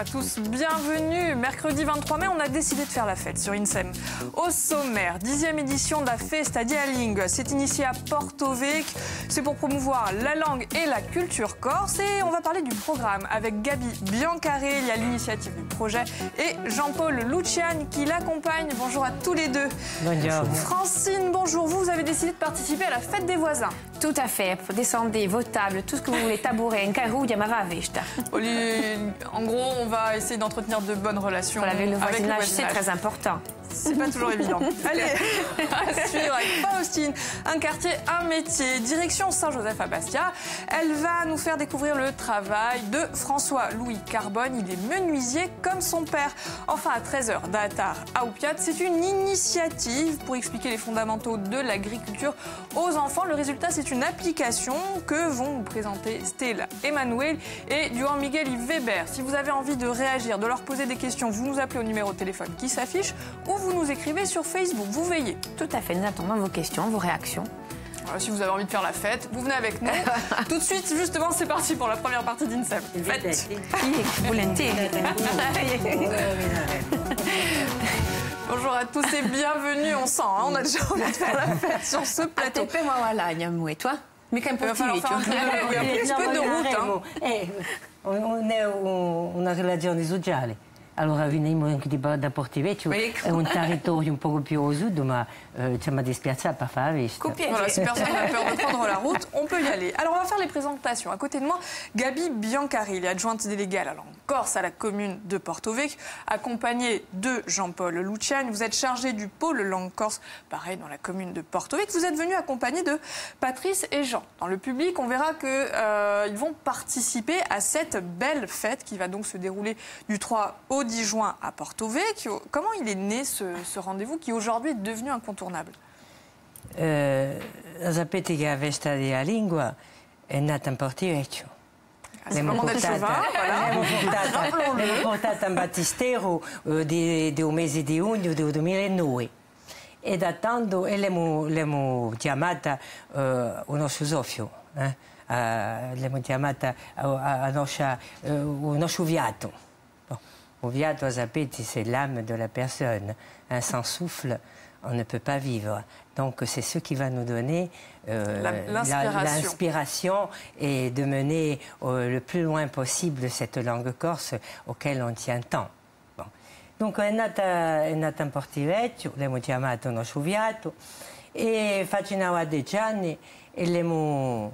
tous, bienvenue. Mercredi 23 mai, on a décidé de faire la fête sur INSEM. Au sommaire, 10e édition de la Festa di Lingua. C'est initié à Porto Vecchio. C'est pour promouvoir la langue et la culture corse. Et on va parler du programme avec Gabi Biancarelli à l'initiative du projet et Jean-Paul Luciani qui l'accompagne. Bonjour à tous les deux. Bonjour. Francine, bonjour. Vous avez décidé de participer à la fête des voisins. Tout à fait. Descendez vos tables, tout ce que vous voulez, tabouret, un carreau, yamava vesta. En gros, on va essayer d'entretenir de bonnes relations avec le voisinage. C'est très important. C'est pas toujours évident. Allez, à suivre avec Faustine. Un quartier, un métier. Direction Saint-Joseph à Bastia. Elle va nous faire découvrir le travail de François-Louis Carbone. Il est menuisier comme son père. Enfin, à 13h, d'Atar à Oupiat, c'est une initiative pour expliquer les fondamentaux de l'agriculture aux enfants. Le résultat, c'est une application que vont vous présenter Stella Emmanuel et Juan Miguel Weber. Si vous avez envie de réagir, de leur poser des questions, vous nous appelez au numéro de téléphone qui s'affiche ou vous nous écrivez sur Facebook. Vous veillez. Tout à fait. Nous attendons vos questions, vos réactions. Voilà, si vous avez envie de faire la fête, vous venez avec nous. Tout de suite, justement, c'est parti pour la première partie d'INSEM. Fête. Bonjour à tous et bienvenue. On sent, hein, on a déjà envie de faire la fête sur ce plateau. Et toi? Mais quand même Il va falloir faire un petit peu de route. Una relazione sociale. Allora veniamo anche da Porto Vecchio, è un territorio un poco più osudo, ma ci mi dispiace pas fare questo. Voilà, si personne n'a peur de prendre la route, on peut y aller. Alors on va faire les présentations. À côté de moi, Gabi Biancarelli, adjointe déléguée à la langue corse à la commune de Porto Vecchio, accompagnée de Jean-Paul Luciani. Vous êtes chargé du pôle langue corse, pareil dans la commune de Porto Vecchio. Vous êtes venu accompagné de Patrice et Jean. Dans le public, on verra qu'ils vont participer à cette belle fête qui va donc se dérouler du 3 au 10 juin à Porto Vecchio. Comment il est né ce rendez-vous qui aujourd'hui est devenu incontournable? Sapete che la festa della lingua è nata in Porto Vecchio. L'abbiamo portata in battistero del mese di giugno del 2009 e da tanto l'abbiamo chiamata il nostro soffio, l'abbiamo chiamata il nostro viato. Au viato, sapete, c'est l'âme de la personne. Sans souffle, on ne peut pas vivre. Donc c'est ce qui va nous donner l'inspiration et de mener le plus loin possible cette langue corse auquel on tient tant. Bon. Donc è nata in Porto Vecchio, l'abbiamo chiamato nostro viato e facciamo 10 anni e l'abbiamo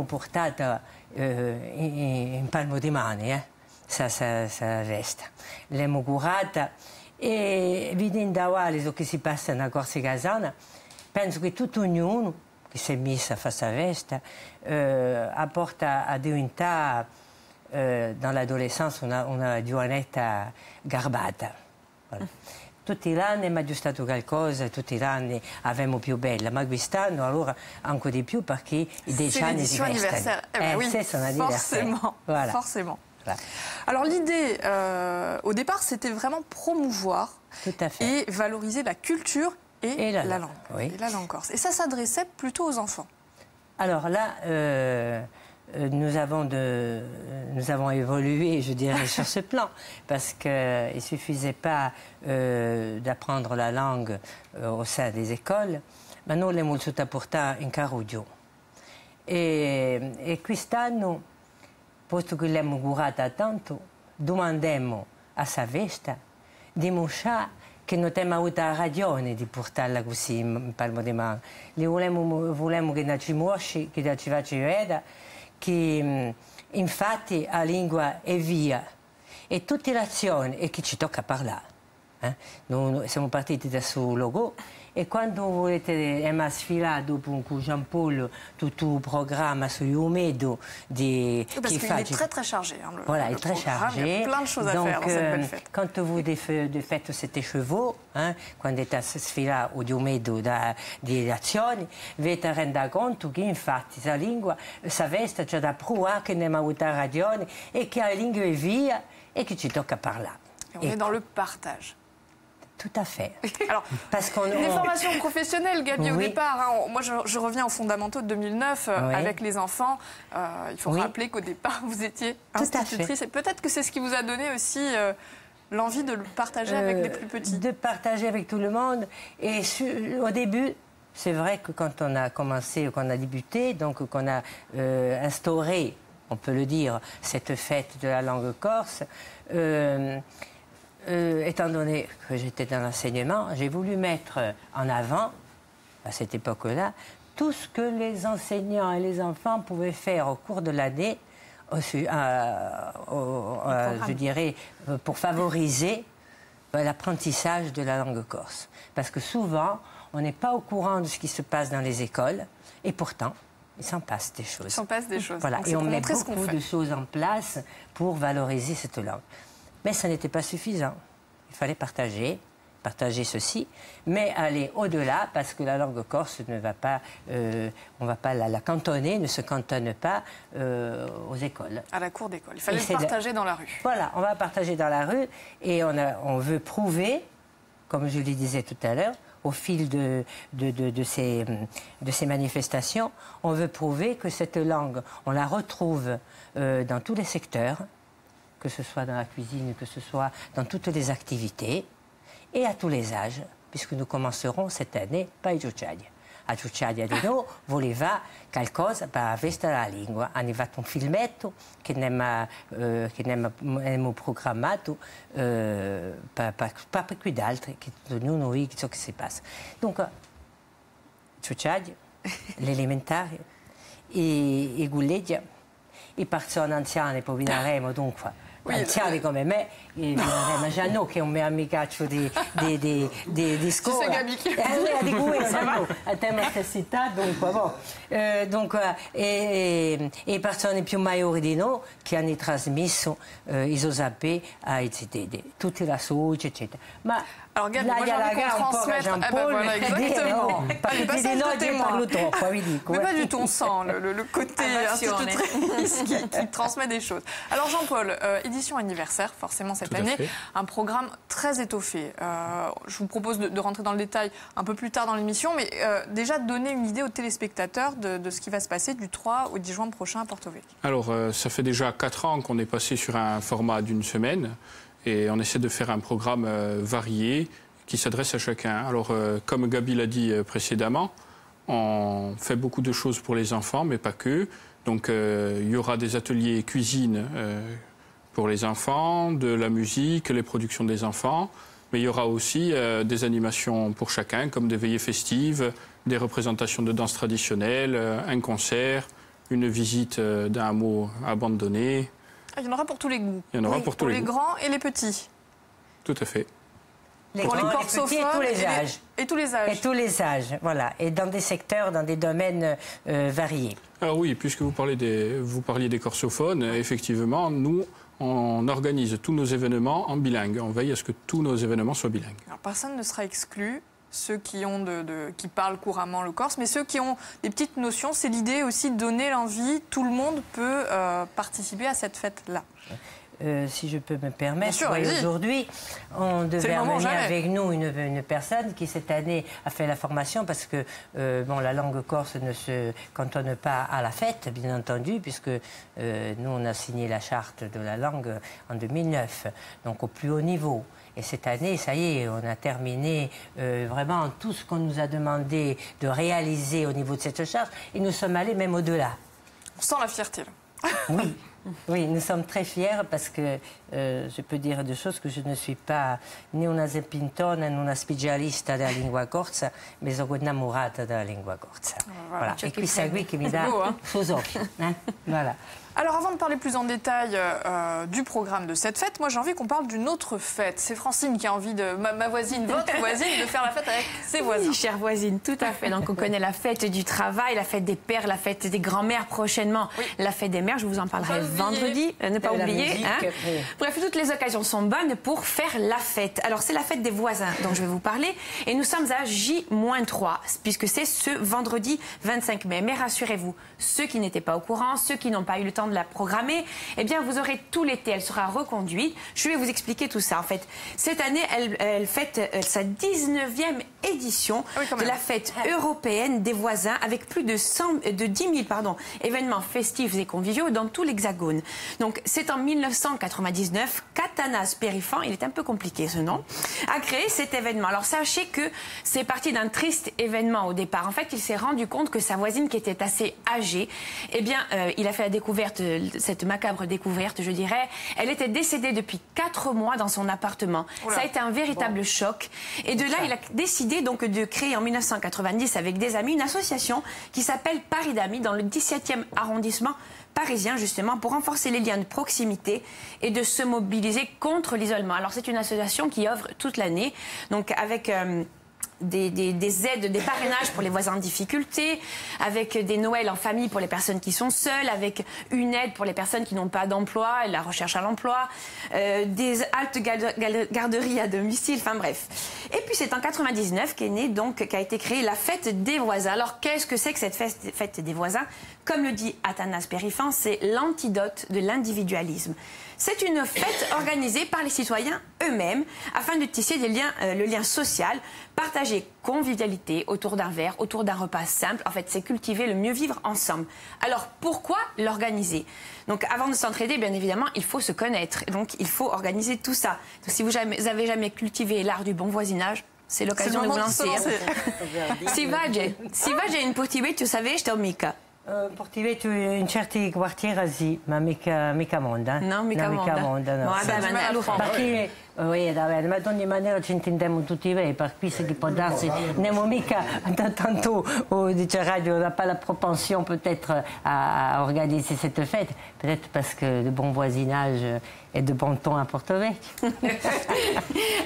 portata in palmo di mano. Sa vesta. L'abbiamo curata e vedendo quello che si passa nella Corsa Casana, penso che tutto ognuno che si è messo a fare questa vesta apporta a diventare nell'adolescenza una giovanetta garbata. Voilà. Tutti gli anni mi ha aggiustato qualcosa, tutti gli anni avevamo più bella, ma quest'anno allora anche di più perché i 10 anni si vestano. Oui, forcément. Voilà. Forcément. Alors l'idée, au départ, c'était vraiment promouvoir et valoriser la culture et la langue. Oui. Et la langue corse. Et ça s'adressait plutôt aux enfants. Alors là, nous avons évolué, je dirais, sur ce plan, parce qu'il ne suffisait pas d'apprendre la langue au sein des écoles, ma noi l'abbiamo voluta portare in Caruggio. E quest'anno, posto che l'abbiamo curata tanto, domandiamo a sa festa di mostrare che non abbiamo avuto ragione di portarla così in palmo di mano. Volevamo che ci mostri, che ci faccia vedere che infatti la lingua è via e tutte le azioni e che ci tocca parlare. Noi siamo partiti da suo logo e quando volete sfilato con Jean-Paul tutto il programma su Umedo di parce qu'il est très très chargé. Hein, voilà, il est très chargé. Il y a plein de choses à faire dans cette belle fête. Quand vous faites cet chevaux, quando è sfilato di Umedo di azioni, vi rendete conto che infatti la lingua, sa vesta c'è da provare che ne abbiamo avuto ragione e che la lingua è via e che ci tocca parlare. Et on est dans le partage. Tout à fait. Alors, parce qu'on des formations professionnelles, Gabi, au Oui. départ. Hein, moi, je reviens aux fondamentaux de 2009 Oui. avec les enfants. Il faut Oui. rappeler qu'au départ, vous étiez Tout à institutrice. Et peut-être que c'est ce qui vous a donné aussi l'envie de le partager avec les plus petits. De partager avec tout le monde. Et au début, c'est vrai que quand on a commencé, qu'on a débuté, donc qu'on a instauré, on peut le dire, cette fête de la langue corse, étant donné que j'étais dans l'enseignement, j'ai voulu mettre en avant, à cette époque-là, tout ce que les enseignants et les enfants pouvaient faire au cours de l'année, je dirais, pour favoriser l'apprentissage de la langue corse. Parce que souvent, on n'est pas au courant de ce qui se passe dans les écoles, et pourtant, il s'en passe des choses. Il s'en passe des choses. Voilà. Donc, et on met ce qu'on beaucoup fait. de choses en place pour valoriser cette langue. Mais ça n'était pas suffisant. Il fallait partager ceci, mais aller au-delà, parce que la langue corse ne va pas, on ne va pas la cantonner, ne se cantonne pas aux écoles. À la cour d'école. Il fallait le partager dans la rue. Voilà, on va partager dans la rue et on veut prouver, comme je le disais tout à l'heure, au fil de ces manifestations, on veut prouver que cette langue, on la retrouve dans tous les secteurs, que ce soit dans la cuisine, que ce soit dans toutes les activités, et à tous les âges, puisque nous commencerons cette année par Giucciadia. A Giucciadia di noi voleva qualcosa per avere la lingua. Ha fatto un filmetto che abbiamo programmato per più d'altri, che ognuno vede ciò che si passa. Dunque, Giucciadia, l'elementare, i Gulleggia, i persone anziane, poi vinaremo dunque. Anziani come me, ma Gianno che è un mio amicaccio di scuola. Gabi che di cui a te necessità, dunque, e persone più maggiori di noi che hanno trasmesso i suoi saperi ai cittadini, tutte la suce, eccetera. Ma alors, Gabi, moi, j'ai envie qu'on transmette. Voilà, exactement. Parce que di noi io parlo troppo, vi dico. Mais pas du tout, on sent le côté institutrice qui transmet des choses. Alors, Jean-Paul, édition anniversaire, forcément, cette année, un programme très étoffé. Je vous propose de rentrer dans le détail un peu plus tard dans l'émission, mais déjà donner une idée aux téléspectateurs de ce qui va se passer du 3 au 10 juin prochain à Porto Vecchio. Alors, ça fait déjà 4 ans qu'on est passé sur un format d'une semaine. Et on essaie de faire un programme varié qui s'adresse à chacun. Alors, comme Gabi l'a dit précédemment, on fait beaucoup de choses pour les enfants, mais pas que. Donc, il y aura des ateliers cuisine pour les enfants, de la musique, les productions des enfants. Mais il y aura aussi des animations pour chacun, comme des veillées festives, des représentations de danse traditionnelle, un concert, une visite d'un hameau abandonné. Il y en aura pour tous les goûts. Il y en aura pour tous les goûts. Pour les grands et les petits. Tout à fait. Pour les corsophones et tous les âges. Et tous les âges. Et tous les âges, voilà. Et dans des secteurs, dans des domaines variés. Alors oui, puisque vous parliez des corsophones, effectivement, nous, on organise tous nos événements en bilingue. On veille à ce que tous nos événements soient bilingues. Alors, personne ne sera exclu. Ceux qui parlent couramment le corse, mais ceux qui ont des petites notions, c'est l'idée aussi de donner l'envie. Tout le monde peut participer à cette fête-là. Si je peux me permettre, sûr, aujourd'hui, on devait amener jamais. avec nous une personne qui, cette année, a fait la formation parce que la langue corse ne se cantonne pas à la fête, bien entendu, puisque nous, on a signé la charte de la langue en 2009, donc au plus haut niveau. Et cette année, ça y est, on a terminé vraiment tout ce qu'on nous a demandé de réaliser au niveau de cette charte, et nous sommes allés même au-delà. On sent la fierté, là. Oui. Oui, nous sommes très fiers parce que je peux dire deux choses, que je ne suis pas ni una zepintona, ni una specialista della lingua corsa, mais sono innamorata della lingua corsa. Voilà. Et puis c'est lui qui me donne aux occhi. Voilà. Alors avant de parler plus en détail du programme de cette fête, moi j'ai envie qu'on parle d'une autre fête. C'est Francine qui a envie de, ma voisine, votre voisine, de faire la fête avec ses voisins. Oui, chère voisine, tout à fait. Donc on connaît la fête du travail, la fête des pères, la fête des grands-mères prochainement, la fête des mères, je vous en parlerai vendredi, ne pas oublier. Musique, Bref, toutes les occasions sont bonnes pour faire la fête. Alors c'est la fête des voisins dont je vais vous parler et nous sommes à J-3 puisque c'est ce vendredi 25 mai. Mais rassurez-vous, ceux qui n'étaient pas au courant, ceux qui n'ont pas eu le temps temps de la programmer. Eh bien, vous aurez tout l'été, elle sera reconduite. Je vais vous expliquer tout ça. En fait, cette année, elle fête sa 19e édition de la fête européenne des voisins, avec plus de 10 000 événements festifs et conviviaux dans tout l'Hexagone. Donc, c'est en 1999 qu'Athanas Périfan, il est un peu compliqué ce nom, a créé cet événement. Alors, sachez que c'est parti d'un triste événement au départ. En fait, il s'est rendu compte que sa voisine, qui était assez âgée, eh bien, il a fait la découverte, cette macabre découverte, je dirais. Elle était décédée depuis 4 mois dans son appartement. Ça a été un véritable choc. Et de là, il a décidé donc de créer en 1990 avec des amis une association qui s'appelle Paris d'Amis dans le 17e arrondissement parisien, justement, pour renforcer les liens de proximité et de se mobiliser contre l'isolement. Alors, c'est une association qui œuvre toute l'année, donc avec des aides, des parrainages pour les voisins en difficulté, avec des Noëls en famille pour les personnes qui sont seules, avec une aide pour les personnes qui n'ont pas d'emploi et la recherche à l'emploi, des haltes garderies à domicile, enfin bref. Et puis c'est en 99 qu'est née donc, qu'a été créée la fête des voisins. Alors qu'est-ce que c'est que cette fête des voisins? Comme le dit Athanas Périfan, c'est l'antidote de l'individualisme. C'est une fête organisée par les citoyens eux-mêmes afin de tisser le lien social, partager convivialité autour d'un verre, autour d'un repas simple. En fait, c'est cultiver le mieux vivre ensemble. Alors, pourquoi l'organiser? Donc, avant de s'entraider, bien évidemment, il faut se connaître. Donc, il faut organiser tout ça. Donc, si vous n'avez jamais cultivé l'art du bon voisinage, c'est l'occasion de vous lancer. Si vage in portuguese, tu savais, je t'amica. Portivete in certi quartieri sì, ma mica monda. No, mica monda. No. Perché, ma ad ogni maniera ci intendiamo tutti bene, per cui ce che può darsi, non mica tanto, dice Radio, on n'a pas la propension peut-être à organiser cette fête, peut-être parce que de bon voisinage et de bon ton à Porto Vecchio.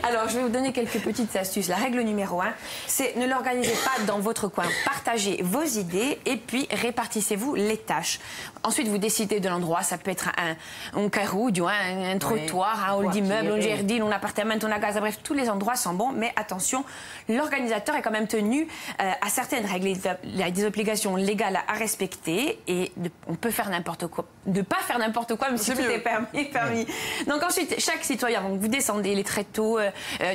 Alors, je vais vous donner quelques petites astuces. La règle numéro 1, c'est ne l'organisez pas dans votre coin. Partagez vos idées et puis répartissez-vous les tâches. Ensuite, vous décidez de l'endroit. Ça peut être un carrudio, un trottoir, un hall d'immeuble, un jardin, un appartement, una casa. Bref, tous les endroits sont bons. Mais attention, l'organisateur est quand même tenu à certaines règles. Il y a des obligations légales à respecter et on peut faire n'importe quoi. De ne pas faire n'importe quoi, même si tout est permis. Donc ensuite, chaque citoyen, donc vous descendez les tréteaux,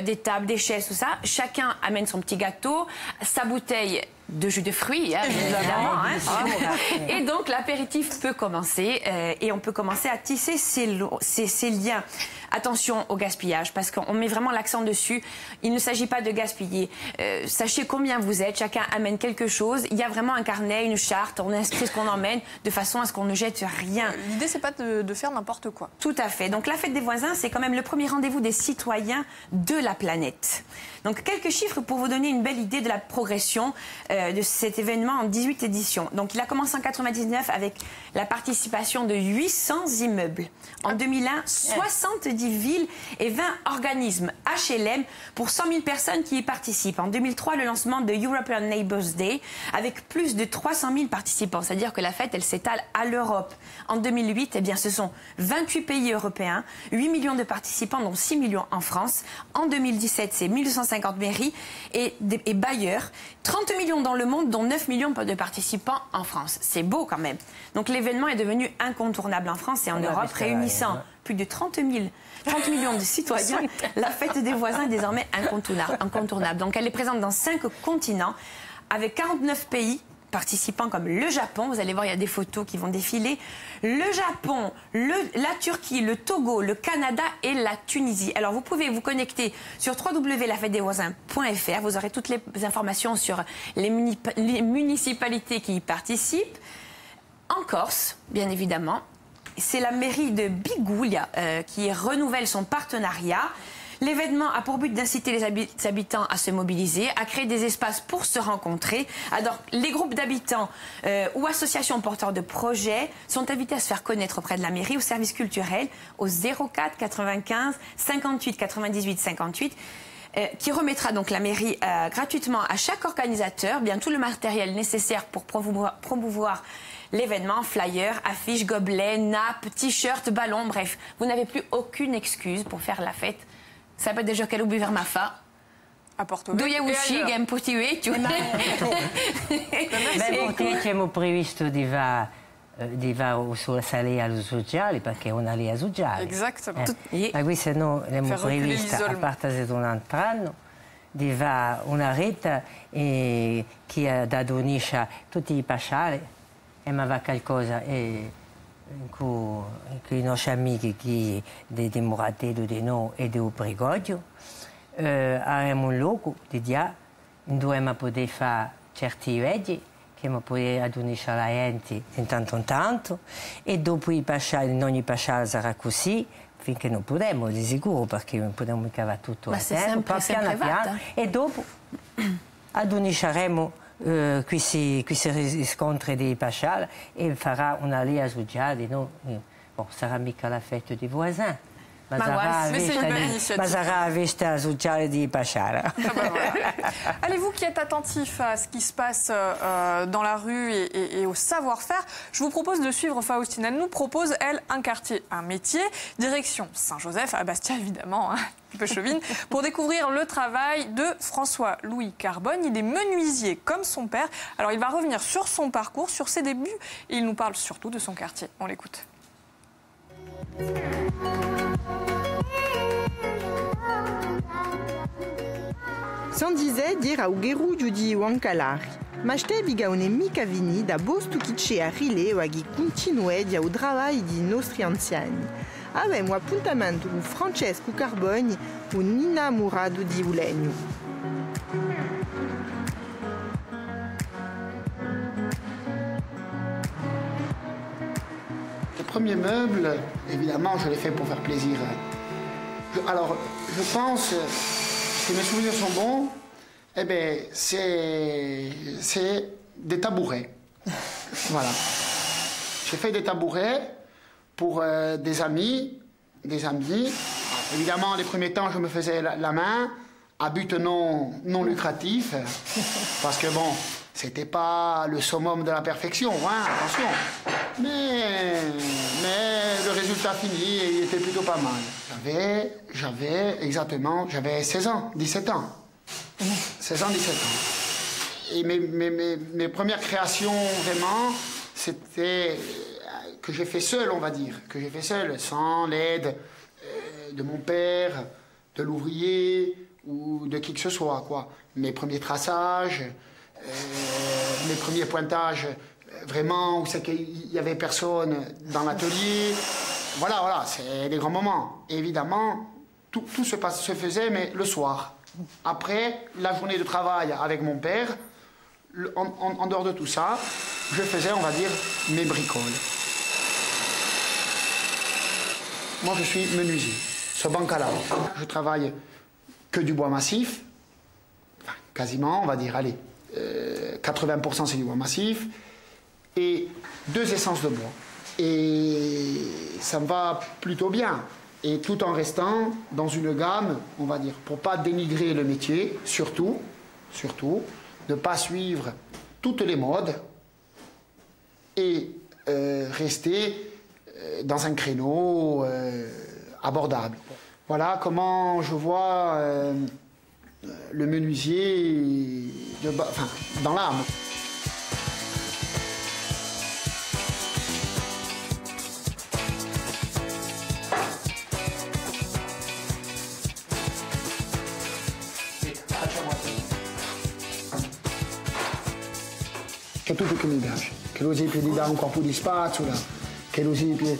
des tables, des chaises, tout ça. Chacun amène son petit gâteau, sa bouteille de jus de fruits, évidemment. Et donc l'apéritif peut commencer et on peut commencer à tisser ces liens. Attention au gaspillage, parce qu'on met vraiment l'accent dessus. Il ne s'agit pas de gaspiller. Sachez combien vous êtes, chacun amène quelque chose. Il y a vraiment un carnet, une charte, on inscrit ce qu'on emmène, de façon à ce qu'on ne jette rien. L'idée, c'est pas de faire n'importe quoi. Tout à fait. Donc la fête des voisins, c'est quand même le premier rendez-vous des citoyens de la planète. Donc quelques chiffres pour vous donner une belle idée de la progression de cet événement en 18 éditions. Donc il a commencé en 99 avec la participation de 800 immeubles. En 2001, 70 villes et 20 organismes HLM pour 100 000 personnes qui y participent. En 2003, le lancement de European Neighbours Day avec plus de 300 000 participants. C'est-à-dire que la fête, elle s'étale à l'Europe. En 2008, eh bien, ce sont 28 pays européens, 8 millions de participants, dont 6 millions en France. En 2017, c'est 1250 mairies et bailleurs, 30 millions dans le monde, dont 9 millions de participants en France. C'est beau quand même. Donc l'événement est devenu incontournable en France et en Europe, réunissant plus de 30 millions de citoyens. La fête des voisins est désormais incontournable. Donc elle est présente dans 5 continents, avec 49 pays participants comme le Japon. Vous allez voir, il y a des photos qui vont défiler. Le Japon, la Turquie, le Togo, le Canada et la Tunisie. Alors, vous pouvez vous connecter sur www.lafêtedesvoisins.fr. Vous aurez toutes les informations sur les municipalités qui y participent. En Corse, bien évidemment, c'est la mairie de Biguglia qui renouvelle son partenariat. L'événement a pour but d'inciter les habitants à se mobiliser, à créer des espaces pour se rencontrer. Alors, les groupes d'habitants ou associations porteurs de projets sont invités à se faire connaître auprès de la mairie, au service culturel, au 04 95 58 98 58. Qui remettra donc la mairie gratuitement à chaque organisateur bien tout le matériel nécessaire pour promouvoir l'événement, flyers, affiches, gobelets, nappes, t-shirts, ballons, bref. Vous n'avez plus aucune excuse pour faire la fête. Ça peut être déjà qu'elle oublie vers ma fa. A Porto Vecchio. Dove uscì, che portivecchio. Beh, Portivecchio abbiamo previsto di va di va sul salire all'Usugiale perché è una lì a Usugiale. Exactement. Ma qui se no abbiamo previsto, a parte di un altro anno, di va una rete che addonisce tutti i pasciali e ma va qualcosa con i nostri amici di Moratello di noi e di Brigodio. Avremo un luogo di dia dove ma poter fare certi veggi che ma poter addonare la gente in tanto e dopo i pasciali, in ogni pasciale sarà così finché non potremo di sicuro perché non potremo cavare tutto ma a c'est tempo, sempre piano e dopo addoniceremo questi scontri di pasciale e farà una lì a Zugiali, no? Bon, sarà mica la fête di voisin. Ma sarà vista a Zugiali di pasciale. Ah bah voilà. Allez, vous qui êtes attentif à ce qui se passe dans la rue et au savoir-faire, je vous propose de suivre Faustine. Elle nous propose, elle, un quartier, un métier, direction Saint-Joseph, à Bastia évidemment, hein, un peu chauvine, pour découvrir le travail de François-Louis Carbone. Il est menuisier comme son père. Alors il va revenir sur son parcours, sur ses débuts, et il nous parle surtout de son quartier. On l'écoute. Sandize dire au Geru Giudi Wancalari. Ma ste bigaone mica vini da bostu che a rile o aghi continue di au travai di nostri anziani. Avemo appuntamento con Francesco Carbone o Nina Murado di Ulegno. Le premier meuble, évidemment, je l'ai fait pour faire plaisir. Alors, je pense, si mes souvenirs sont bons, eh bien, c'est des tabourets. Voilà. J'ai fait des tabourets pour des amis. Évidemment, les premiers temps, je me faisais la main, à but non lucratif, parce que bon, c'était pas le summum de la perfection, hein, attention. Mais le résultat fini, il était plutôt pas mal. J'avais 16 ans, 17 ans. 16 ans, 17 ans. Et mes premières créations, vraiment, c'était que j'ai fait seul, on va dire. Que j'ai fait seul, sans l'aide de mon père, de l'ouvrier ou de qui que ce soit, quoi. Mes premiers traçages, mes premiers pointages, vraiment, où c'est qu'il n'y avait personne dans l'atelier. Voilà, c'est des grands moments. Et évidemment, tout se faisait, mais le soir. Après la journée de travail avec mon père, en dehors de tout ça, je faisais, on va dire, mes bricoles. Moi, je suis menuisier, ce banc-là. Je travaille que du bois massif, enfin, quasiment, on va dire, allez, 80% c'est du bois massif, et 2 essences de bois. Et ça me va plutôt bien. Et tout en restant dans une gamme, on va dire, pour pas dénigrer le métier, surtout, ne pas suivre toutes les modes et rester dans un créneau abordable. Voilà comment je vois le menuisier dans l'âme. C'è tutto che mi piace, che lo sempre di dare un po' di spazzola, che lo sempre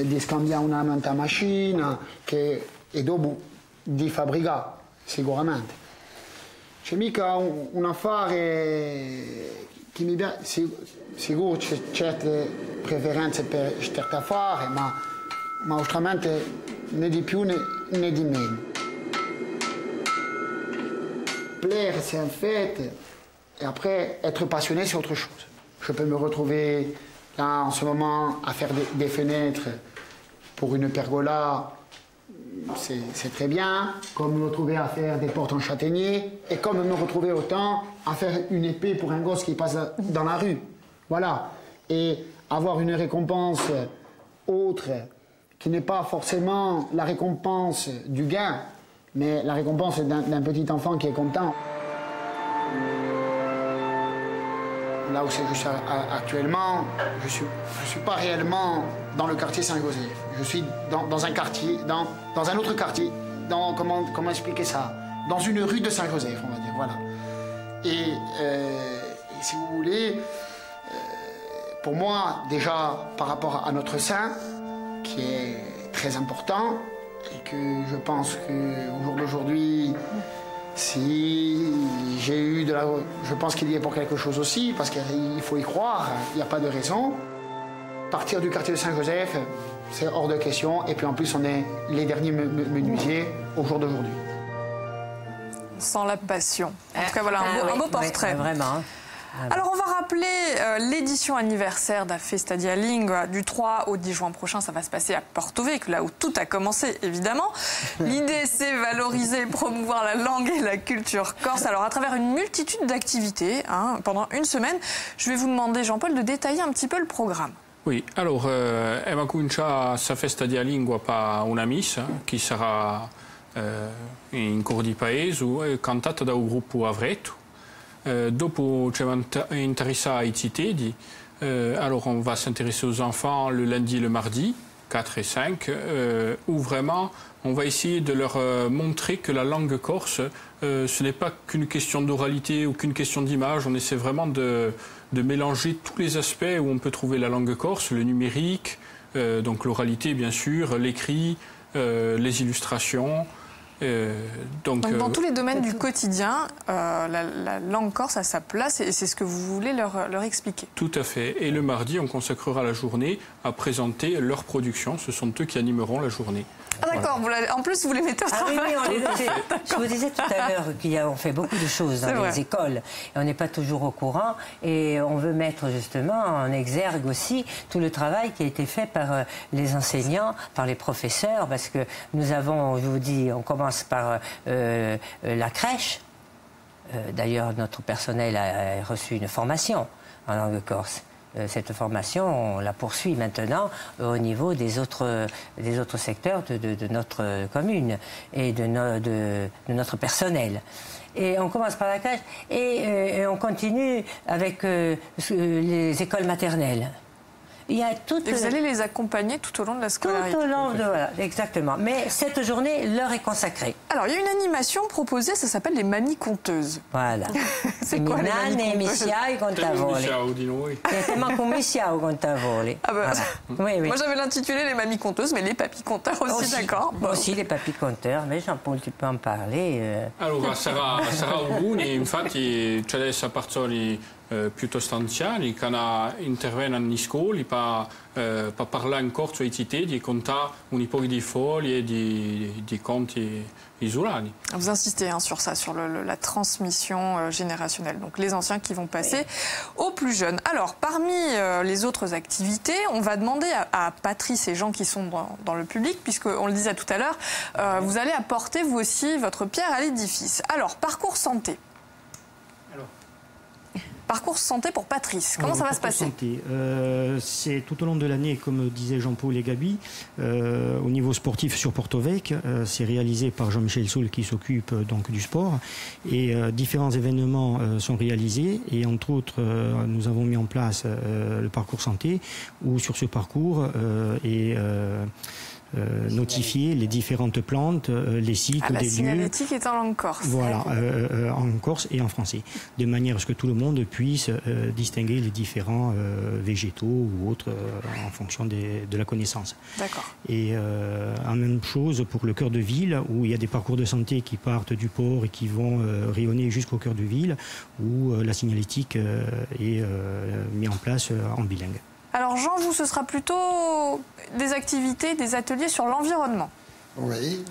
di scambiare una manta macchina, e dopo di fabbricare, sicuramente. C'è mica un affare che mi piace, sicuro c'è certe preferenze per certi affari, ma autramente né di più né di meno. Plaire, c'est un fait. Et après, être passionné, c'est autre chose. Je peux me retrouver là en ce moment à faire des fenêtres pour une pergola, c'est très bien. Comme me retrouver à faire des portes en châtaignier. Et comme me retrouver autant à faire une épée pour un gosse qui passe dans la rue. Voilà. Et avoir une récompense autre, qui n'est pas forcément la récompense du gain, mais la récompense d'un petit enfant qui est content. là où je suis actuellement, je suis pas réellement dans le quartier Saint-Joseph. Je suis dans un quartier, dans un autre quartier, comment expliquer ça? Dans une rue de Saint-Joseph, on va dire, voilà. Et si vous voulez, pour moi, déjà, par rapport à notre saint, qui est très important, et que je pense qu'au jour d'aujourd'hui, si j'ai eu de la... Je pense qu'il y est pour quelque chose aussi, parce qu'il faut y croire, il n'y a pas de raison. Partir du quartier de Saint-Joseph, c'est hors de question. Et puis en plus, on est les derniers menuisiers au jour d'aujourd'hui. Sans la passion. En tout cas, voilà, un beau portrait. Oui, vraiment. Alors, on va rappeler l'édition anniversaire de la Festa di Lingua du 3 au 10 juin prochain. Ça va se passer à Porto Vecchio, là où tout a commencé, évidemment. L'idée, c'est valoriser et promouvoir la langue et la culture corse. Alors, à travers une multitude d'activités, pendant une semaine, je vais vous demander, Jean-Paul, de détailler un petit peu le programme. Oui, alors, va cominciare sa Festa di Lingua par una missa, qui sera in cor di paese, cantata da un gruppo Avretto. Dopo ci va interessare ai citedi. Alors on va s'intéresser aux enfants le lundi et le mardi, 4 et 5, où vraiment on va essayer de leur montrer que la langue corse, ce n'est pas qu'une question d'oralité ou qu'une question d'image. On essaie vraiment de mélanger tous les aspects où on peut trouver la langue corse, le numérique, donc l'oralité bien sûr, l'écrit, les illustrations. Donc dans tous les domaines du quotidien, la langue corse a sa place et c'est ce que vous voulez leur expliquer. Tout à fait. Et le mardi, on consacrera la journée à présenter leur production. Ce sont eux qui animeront la journée. Ah d'accord, en plus vous les mettez au travail. Oui, je vous disais tout à l'heure qu'on fait beaucoup de choses dans les écoles et on n'est pas toujours au courant et on veut mettre justement en exergue aussi tout le travail qui a été fait par les enseignants, par les professeurs, parce que nous avons, je vous dis, on commence par la crèche. D'ailleurs, notre personnel a reçu une formation en langue corse. Cette formation, on la poursuit maintenant au niveau des autres secteurs de notre commune et de notre personnel. Et on commence par la crèche et on continue avec les écoles maternelles. Il y a toutes... Et vous allez les accompagner tout au long de la scolarité. Tout au long de... Voilà, exactement. Mais cette journée leur est consacrée. Alors, il y a une animation proposée, ça s'appelle les mamies conteuses. Voilà. C'est quoi les mamies conteuses? Moi, j'avais l'intitulé les mamies conteuses, mais les papis conteurs aussi, d'accord. Aussi les papis conteurs, mais Jean-Paul, tu peux en parler. Allora, sarà alcuni, infatti c'è delle persone piuttosto anziani che intervengono in scuole per parlare in corso ai cittadini e contare un po' di foglie e di conti isolani. Vous insistez sur ça, sur la transmission générationnelle. Donc les anciens qui vont passer aux plus jeunes. Alors, parmi les autres activités, on va demander à Patrice et Jean qui sont dans le public, puisqu'on le disait tout à l'heure, vous allez apporter vous aussi votre pierre à l'édifice. Alors, parcours santé. Parcours santé pour Patrice, comment ça va se passer? C'est tout au long de l'année, comme disaient Jean-Paul et Gabi, au niveau sportif sur Porto Vecchio, c'est réalisé par Jean-Michel Soul qui s'occupe donc du sport et différents événements sont réalisés et entre autres nous avons mis en place le parcours santé où sur ce parcours notifier les différentes plantes, les sites, des lieux. La signalétique est en langue corse. Voilà, en corse et en français, de manière à ce que tout le monde puisse distinguer les différents végétaux ou autres en fonction de la connaissance. D'accord. Et en même chose pour le cœur de ville, où il y a des parcours de santé qui partent du port et qui vont rayonner jusqu'au cœur de ville, où la signalétique est mise en place en bilingue. Alors Jean, vous, ce sera plutôt des activités, des ateliers sur l'environnement. Oui.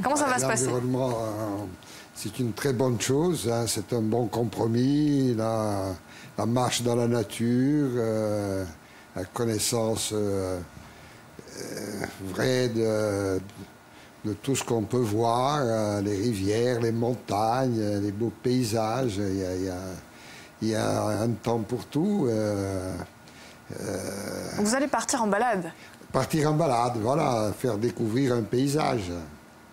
Comment ça va se passer? L'environnement, c'est une très bonne chose, hein, c'est un bon compromis, la marche dans la nature, la connaissance vraie de tout ce qu'on peut voir, les rivières, les montagnes, les beaux paysages, il y a un temps pour tout. Vous allez partir en balade? Partir en balade, voilà, faire découvrir un paysage.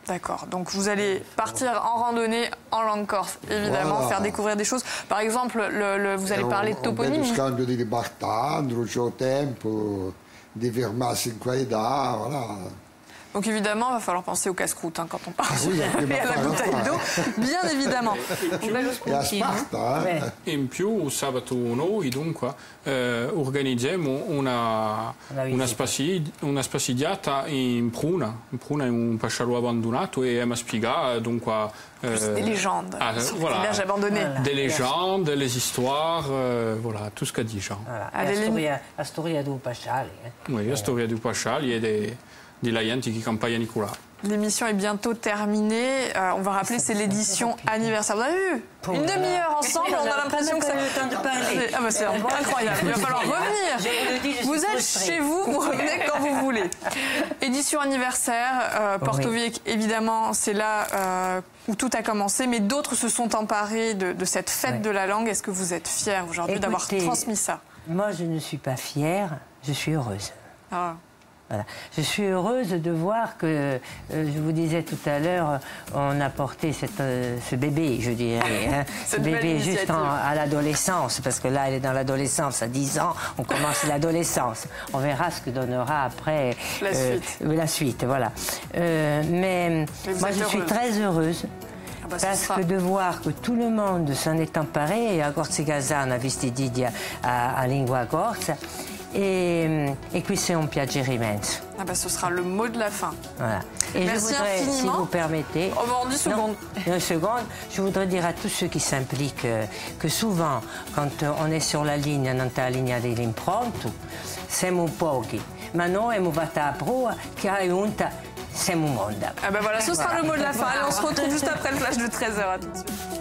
D'accord, donc vous allez partir en randonnée en langue corse, évidemment, Voilà. faire découvrir des choses. Par exemple, vous allez parler de toponymie. Un scambio di libertà, un tempo, di fermarsi in qualità, voilà. Donc évidemment, il va falloir penser au casse-croûte quand on part oui, et à la bouteille d'eau, bien évidemment. E a Sparta, In più sabato noi dunque organizziamo una spassidiata in Pruna. In Pruna è un pasciaro abbandonato e Emma Spiga dunque Des légendes sur voilà, les villages abandonnés. des légendes, les histoires, voilà, tout ce qu'a dit Jean. Voilà. La storia du Pasciali. Oui, la storia du Pasciali e di Laienti qui campagna Nicola. L'émission est bientôt terminée. On va rappeler, c'est l'édition anniversaire. Vous avez vu une demi-heure ensemble, on a l'impression que ça... Ah bah c'est incroyable, il va falloir revenir. Vous êtes chez vous, vous revenez quand vous voulez. Édition anniversaire, Porto Vecchio, évidemment, c'est là où tout a commencé, mais d'autres se sont emparés de cette fête de la langue. Est-ce que vous êtes fiers aujourd'hui d'avoir transmis ça? Moi, je ne suis pas fière, je suis heureuse. Ah. Voilà. Je suis heureuse de voir que, je vous disais tout à l'heure, on a porté ce bébé, je dirais, hein, ce bébé juste à l'adolescence, parce que là, elle est dans l'adolescence, à 10 ans, on commence l'adolescence. On verra ce que donnera après la suite, voilà. Mais moi, je suis très heureuse. Parce que de voir que tout le monde s'en est emparé, a Corsigasana, Vistididia, à lingua corsa, et qui c'est un piacere immenso. Ah bah, ce sera le mot de la fin. Voilà. Et merci je voudrais, infiniment. si vous permettez... Oh, bah, en 10 secondes. Une seconde. Je voudrais dire à tous ceux qui s'impliquent que souvent, quand on est sur la ligne, non la ligne dell'impronto, siamo pochi. Ma noi abbiamo fatto la prova che aiuta, siamo un mondo. Ah bah voilà, ce sera le mot de la fin. Allez, on se retrouve juste après le flash de 13h. À tout de suite.